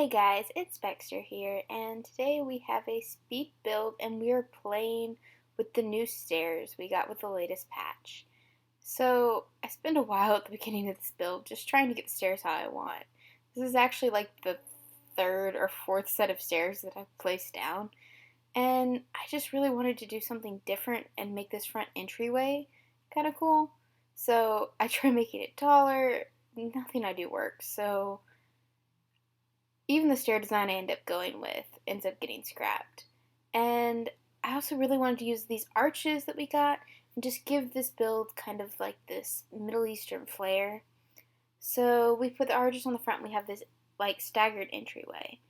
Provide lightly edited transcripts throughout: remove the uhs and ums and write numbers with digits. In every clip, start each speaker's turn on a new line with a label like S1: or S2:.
S1: Hey guys, it's Baxter here, and today we have a speed build and we are playing with the new stairs we got with the latest patch. So, I spent a while at the beginning of this build just trying to get the stairs how I want. This is actually like the third or fourth set of stairs that I've placed down, and I just really wanted to do something different and make this front entryway kind of cool. So, I tried making it taller, nothing I do works, so even the stair design I end up going with ends up getting scrapped. And I also really wanted to use these arches that we got and just give this build kind of like this Middle Eastern flair. So we put the arches on the front and we have this like staggered entryway.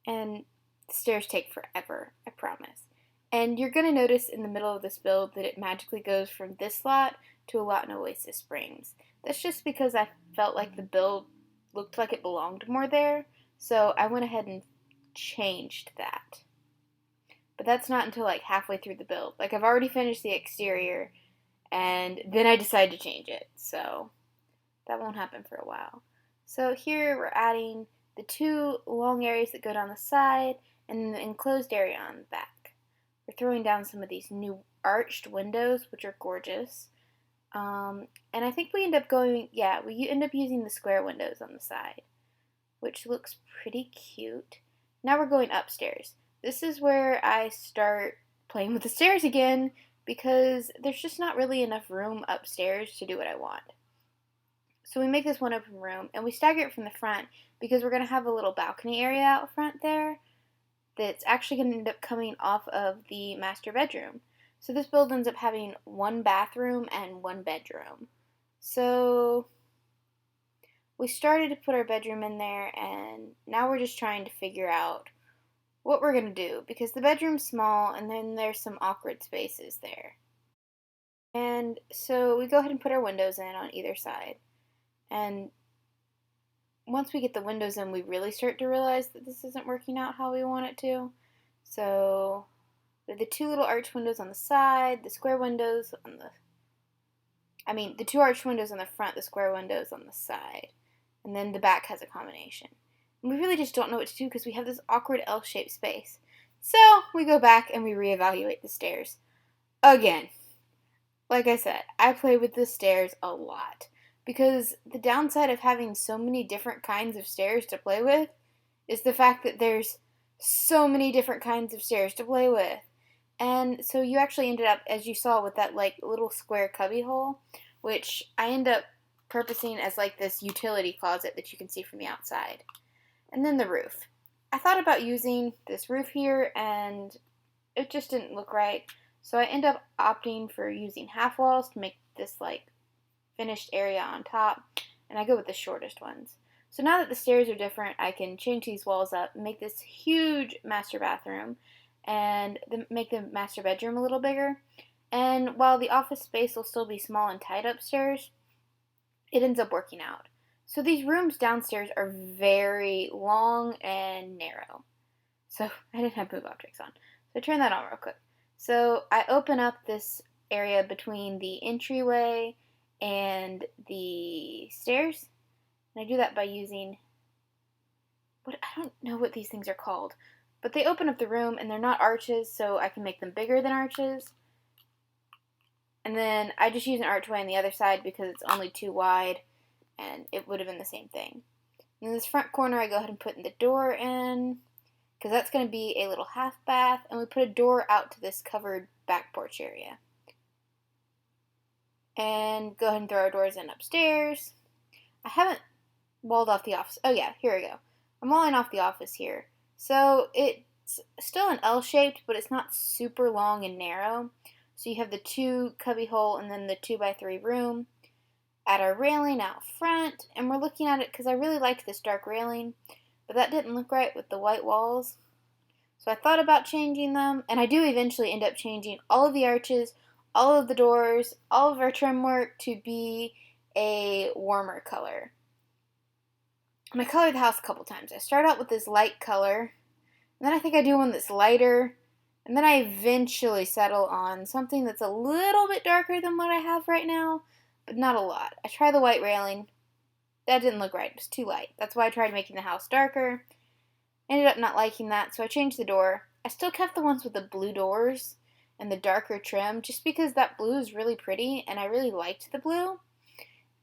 S1: And the stairs take forever, I promise. And you're going to notice in the middle of this build that it magically goes from this lot to a lot in Oasis Springs. That's just because I felt like the build looked like it belonged more there. So I went ahead and changed that. But that's not until like halfway through the build. Like I've already finished the exterior and then I decided to change it. So that won't happen for a while. So here we're adding the two long areas that go down the side and the enclosed area on the back. We're throwing down some of these new arched windows, which are gorgeous. And I think we end up using the square windows on the side, which looks pretty cute. Now we're going upstairs. This is where I start playing with the stairs again because there's just not really enough room upstairs to do what I want. So we make this one open room and we stagger it from the front because we're going to have a little balcony area out front there that's actually going to end up coming off of the master bedroom. So this build ends up having one bathroom and one bedroom. So we started to put our bedroom in there, and now we're just trying to figure out what we're going to do, because the bedroom's small, and then there's some awkward spaces there. And so we go ahead and put our windows in on either side, and once we get the windows in, we really start to realize that this isn't working out how we want it to. So the two little arch windows on the side, the square windows on the two arch windows on the front, the square windows on the side. And then the back has a combination. And we really just don't know what to do because we have this awkward L-shaped space. So we go back and we reevaluate the stairs again. Like I said, I play with the stairs a lot because the downside of having so many different kinds of stairs to play with is the fact that there's so many different kinds of stairs to play with. And so you actually ended up, as you saw, with that like little square cubby hole, which I end up purposing as like this utility closet that you can see from the outside. And then the roof. I thought about using this roof here and it just didn't look right. So I end up opting for using half walls to make this like finished area on top. And I go with the shortest ones. So now that the stairs are different, I can change these walls up, make this huge master bathroom, and make the master bedroom a little bigger. And while the office space will still be small and tight upstairs, it ends up working out. So these rooms downstairs are very long and narrow. So I didn't have move objects on. So I turn that on real quick. So I open up this area between the entryway and the stairs. And I do that by using, I don't know what these things are called. But they open up the room and they're not arches, so I can make them bigger than arches. And then I just use an archway on the other side because it's only too wide and it would have been the same thing. In this front corner, I go ahead and put the door in because that's going to be a little half bath, and we put a door out to this covered back porch area. And go ahead and throw our doors in upstairs. I haven't walled off the office. Oh yeah, here we go. I'm walling off the office here. So it's still an L-shaped, but it's not super long and narrow. So you have the two cubby hole and then the 2x3 room. Add our railing out front, and we're looking at it because I really liked this dark railing, but that didn't look right with the white walls. So I thought about changing them, and I do eventually end up changing all of the arches, all of the doors, all of our trim work to be a warmer color. And I colored the house a couple times. I start out with this light color, and then I think I do one that's lighter, and then I eventually settle on something that's a little bit darker than what I have right now, but not a lot. I tried the white railing. That didn't look right. It was too light. That's why I tried making the house darker. Ended up not liking that, so I changed the door. I still kept the ones with the blue doors and the darker trim just because that blue is really pretty and I really liked the blue.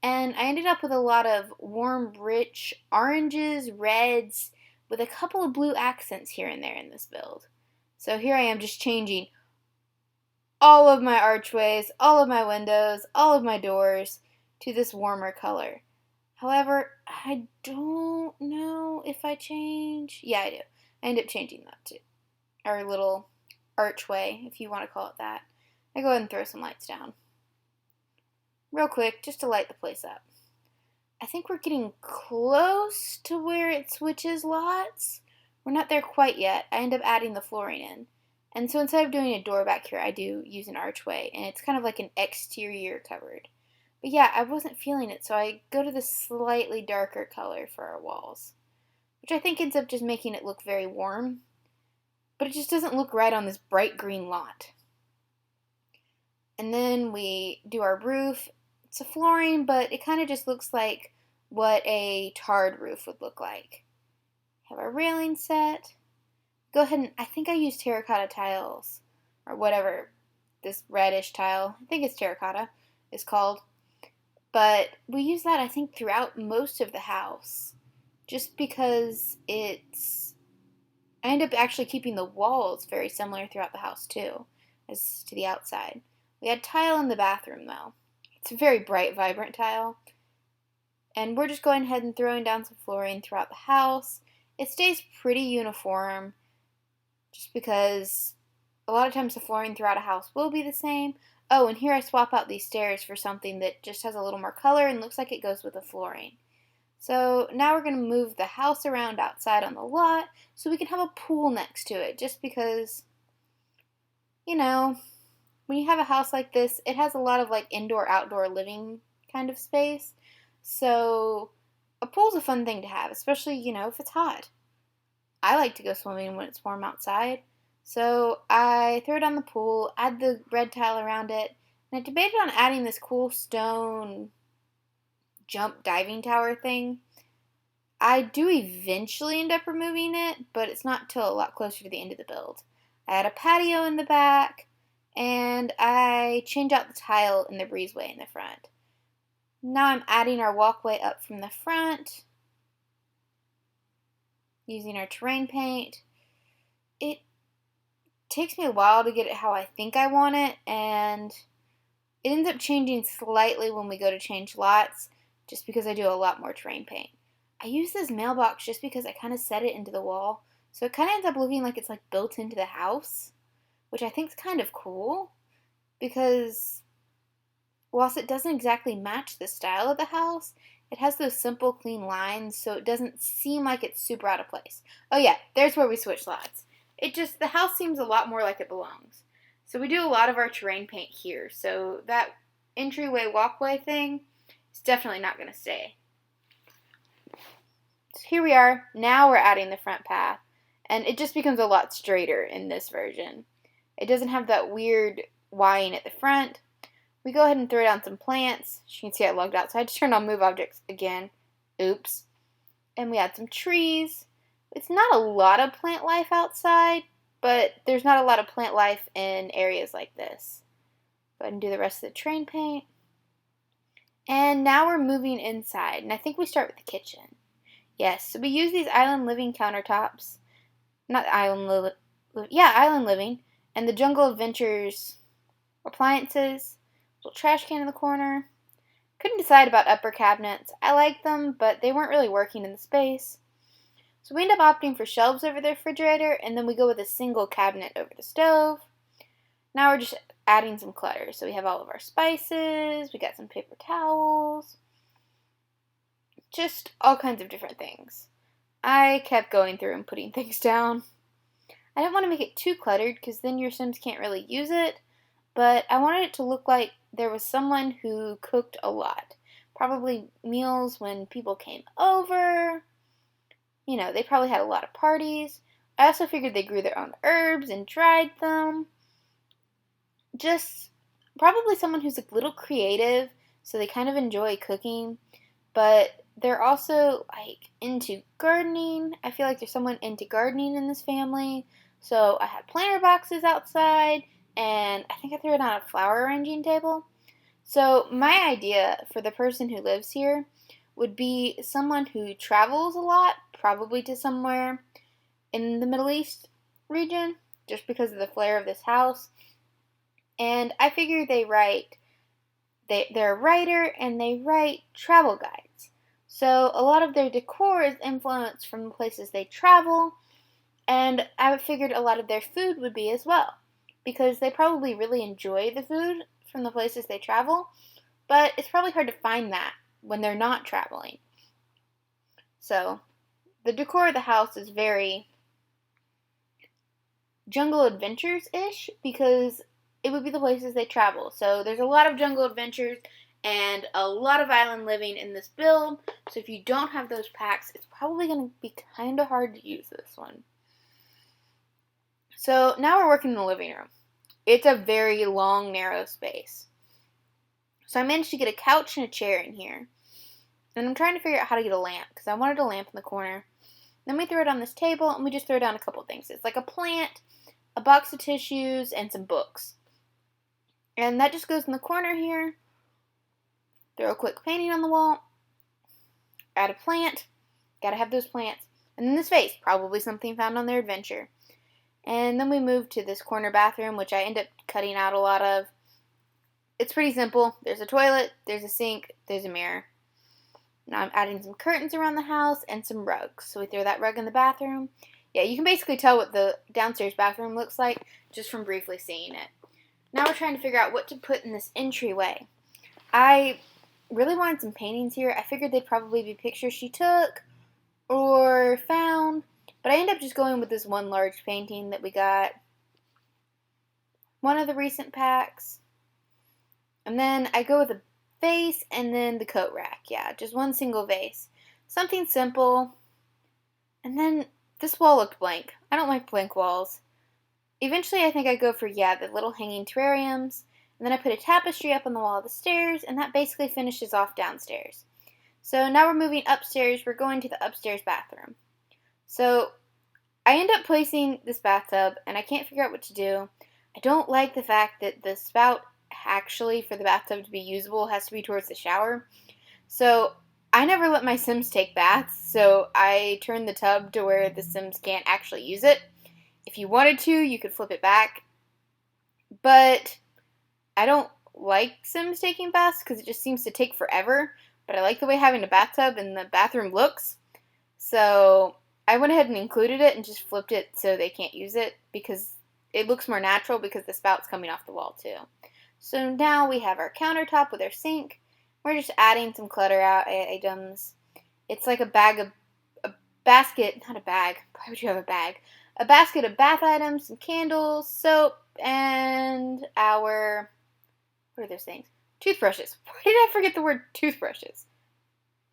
S1: And I ended up with a lot of warm, rich oranges, reds, with a couple of blue accents here and there in this build. So here I am just changing all of my archways, all of my windows, all of my doors to this warmer color. However, I don't know if I change. Yeah, I do. I end up changing that too. Our little archway, if you want to call it that. I go ahead and throw some lights down. Real quick, just to light the place up. I think we're getting close to where it switches lots. We're not there quite yet. I end up adding the flooring in. And so instead of doing a door back here, I do use an archway. And it's kind of like an exterior covered. But yeah, I wasn't feeling it, so I go to this slightly darker color for our walls, which I think ends up just making it look very warm, but it just doesn't look right on this bright green lot. And then we do our roof. It's a flooring, but it kind of just looks like what a tarred roof would look like. Have our railing set. Go ahead and, I think I used terracotta tiles, or whatever, this reddish tile, I think it's terracotta, is called. But we use that, I think, throughout most of the house, just because I end up actually keeping the walls very similar throughout the house, too, as to the outside. We had tile in the bathroom, though. It's a very bright, vibrant tile. And we're just going ahead and throwing down some flooring throughout the house. It stays pretty uniform, just because a lot of times the flooring throughout a house will be the same. Oh, and here I swap out these stairs for something that just has a little more color and looks like it goes with the flooring. So now we're going to move the house around outside on the lot so we can have a pool next to it, just because, you know, when you have a house like this, it has a lot of like indoor-outdoor living kind of space. So a pool's a fun thing to have, especially, if it's hot. I like to go swimming when it's warm outside. So I throw it on the pool, add the red tile around it, and I debated on adding this cool stone jump diving tower thing. I do eventually end up removing it, but it's not till a lot closer to the end of the build. I add a patio in the back, and I change out the tile in the breezeway in the front. Now I'm adding our walkway up from the front, using our terrain paint. It takes me a while to get it how I think I want it, and it ends up changing slightly when we go to change lots, just because I do a lot more terrain paint. I use this mailbox just because I kind of set it into the wall, so it kind of ends up looking like it's like built into the house, which I think is kind of cool, because whilst it doesn't exactly match the style of the house, it has those simple, clean lines, so it doesn't seem like it's super out of place. Oh yeah, there's where we switch lots. The house seems a lot more like it belongs. So we do a lot of our terrain paint here, so that entryway walkway thing is definitely not going to stay. So here we are. Now we're adding the front path, and it just becomes a lot straighter in this version. It doesn't have that weird Y-ing at the front. We go ahead and throw down some plants. As you can see, I logged out, so I just turned on Move Objects again. Oops. And we add some trees. It's not a lot of plant life outside, but there's not a lot of plant life in areas like this. Go ahead and do the rest of the terrain paint. And now we're moving inside, and I think we start with the kitchen. Yes, so we use these Island Living countertops. Island Living. And the Jungle Adventures appliances. Little trash can in the corner. Couldn't decide about upper cabinets. I like them, but they weren't really working in the space. So we end up opting for shelves over the refrigerator, and then we go with a single cabinet over the stove. Now we're just adding some clutter. So we have all of our spices, we got some paper towels, just all kinds of different things. I kept going through and putting things down. I didn't want to make it too cluttered because then your Sims can't really use it, but I wanted it to look like there was someone who cooked a lot. Probably meals when people came over. They probably had a lot of parties. I also figured they grew their own herbs and dried them. Just probably someone who's a little creative, so they kind of enjoy cooking, but they're also like into gardening. I feel like there's someone into gardening in this family. So I had planter boxes outside, and I think I threw it on a flower arranging table. So my idea for the person who lives here would be someone who travels a lot, probably to somewhere in the Middle East region, just because of the flair of this house. And I figure they're a writer and they write travel guides. So a lot of their decor is influenced from the places they travel, and I figured a lot of their food would be as well, because they probably really enjoy the food from the places they travel, but it's probably hard to find that when they're not traveling. So the decor of the house is very Jungle Adventures-ish, because it would be the places they travel. So there's a lot of jungle adventures and a lot of island living in this build. So if you don't have those packs, it's probably going to be kind of hard to use this one. So now we're working in the living room. It's a very long, narrow space. So I managed to get a couch and a chair in here. And I'm trying to figure out how to get a lamp, because I wanted a lamp in the corner. Then we throw it on this table, and we just throw down a couple things. It's like a plant, a box of tissues, and some books. And that just goes in the corner here. Throw a quick painting on the wall. Add a plant. Gotta have those plants. And then this vase, probably something found on their adventure. And then we move to this corner bathroom, which I end up cutting out a lot of. It's pretty simple. There's a toilet, there's a sink, there's a mirror. Now I'm adding some curtains around the house and some rugs. So we throw that rug in the bathroom. Yeah, you can basically tell what the downstairs bathroom looks like just from briefly seeing it. Now we're trying to figure out what to put in this entryway. I really wanted some paintings here. I figured they'd probably be pictures she took or found, but I ended up just going with this one large painting that we got. One of the recent packs. And then I go with a vase and then the coat rack. Yeah, just one single vase. Something simple. And then this wall looked blank. I don't like blank walls. Eventually I think I go for, the little hanging terrariums. And then I put a tapestry up on the wall of the stairs, and that basically finishes off downstairs. So now we're moving upstairs. We're going to the upstairs bathroom. So I end up placing this bathtub, and I can't figure out what to do. I don't like the fact that the spout actually for the bathtub to be usable has to be towards the shower. So I never let my Sims take baths, so I turn the tub to where the Sims can't actually use it. If you wanted to, you could flip it back. But I don't like Sims taking baths because it just seems to take forever. But I like the way having a bathtub in the bathroom looks. So I went ahead and included it and just flipped it so they can't use it because it looks more natural because the spout's coming off the wall too. So now we have our countertop with our sink. We're just adding some clutter out items. It's like a basket, not a bag. Why would you have a bag? A basket of bath items, some candles, soap, and our, what are those things? Toothbrushes. Why did I forget the word toothbrushes?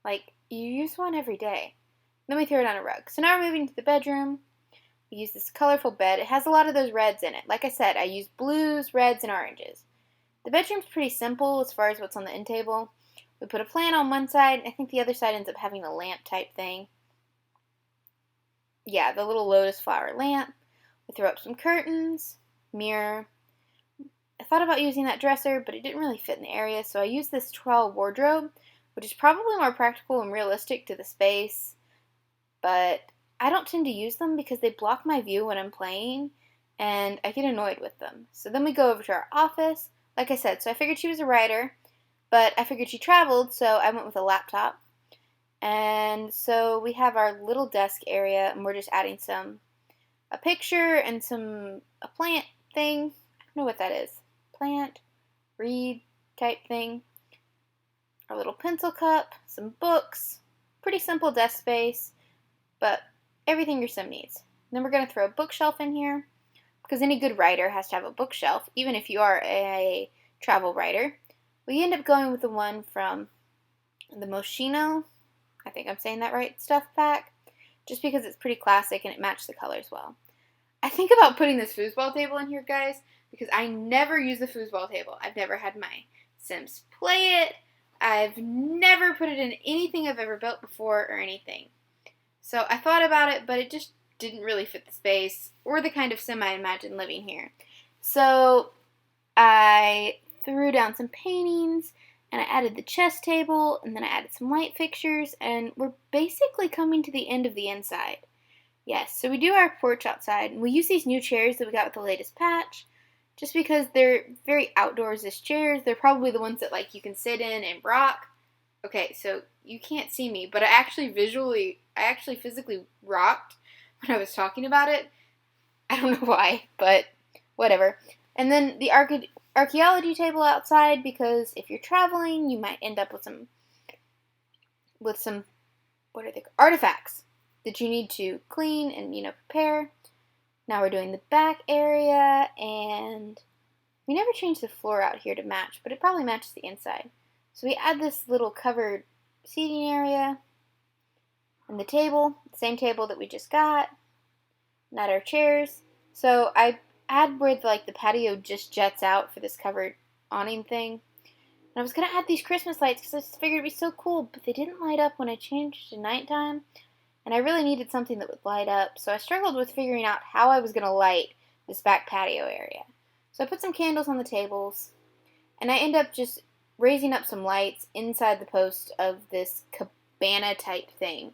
S1: Like, you use one every day. Then we throw it on a rug. So now we're moving to the bedroom. We use this colorful bed. It has a lot of those reds in it. Like I said, I use blues, reds, and oranges. The bedroom's pretty simple as far as what's on the end table. We put a plant on one side, and I think the other side ends up having a lamp type thing. Yeah, the little lotus flower lamp. We throw up some curtains, mirror. I thought about using that dresser, but it didn't really fit in the area, so I used this tall wardrobe, which is probably more practical and realistic to the space, but I don't tend to use them because they block my view when I'm playing, and I get annoyed with them. So then we go over to our office. Like I said, so I figured she was a writer, but I figured she traveled, so I went with a laptop. And so we have our little desk area, and we're just adding a picture and a plant thing. I don't know what that is. Plant, reed type thing. Our little pencil cup, some books. Pretty simple desk space, but everything your sim needs. Then we're going to throw a bookshelf in here, because any good writer has to have a bookshelf, even if you are a travel writer. We end up going with the one from the Moschino, I think I'm saying that right, stuff pack, just because it's pretty classic and it matched the colors well. I think about putting this foosball table in here, guys, because I never use the foosball table. I've never had my Sims play it. I've never put it in anything I've ever built before or anything. So I thought about it, but it just didn't really fit the space or the kind of sim I imagined living here. So I threw down some paintings, and I added the chess table, and then I added some light fixtures, and we're basically coming to the end of the inside. Yes, so we do our porch outside, and we use these new chairs that we got with the latest patch, just because they're very outdoors-ish chairs. They're probably the ones that like you can sit in and rock. Okay, so you can't see me, but I actually physically rocked when I was talking about it. I don't know why, but whatever. And then the archaeology table outside, because if you're traveling, you might end up with some what are they, artifacts that you need to clean and prepare. Now we're doing the back area, and we never changed the floor out here to match, but it probably matches the inside. So we add this little covered seating area, and the table, same table that we just got, and add our chairs. So I add where the patio just jets out for this covered awning thing. And I was going to add these Christmas lights because I just figured it'd be so cool, but they didn't light up when I changed to nighttime. And I really needed something that would light up, so I struggled with figuring out how I was going to light this back patio area. So I put some candles on the tables, and I end up just raising up some lights inside the post of this cabana type thing.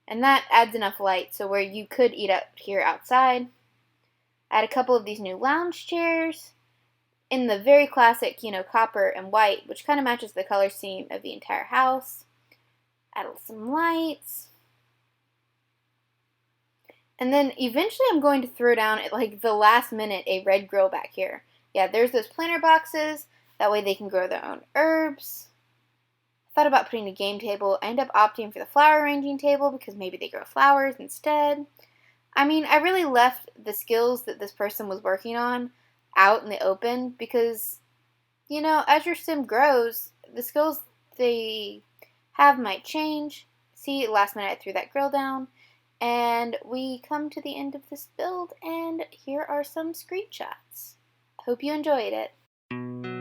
S1: And that adds enough light so where you could eat up here outside. I had a couple of these new lounge chairs in the very classic, copper and white, which kind of matches the color scheme of the entire house. Added some lights. And then eventually I'm going to throw down at the last minute a red grill back here. Yeah, there's those planter boxes. That way they can grow their own herbs. I thought about putting a game table. I ended up opting for the flower arranging table because maybe they grow flowers instead. I mean, I really left the skills that this person was working on out in the open because, as your sim grows, the skills they have might change. See, last minute I threw that grill down. And we come to the end of this build, and here are some screenshots. Hope you enjoyed it.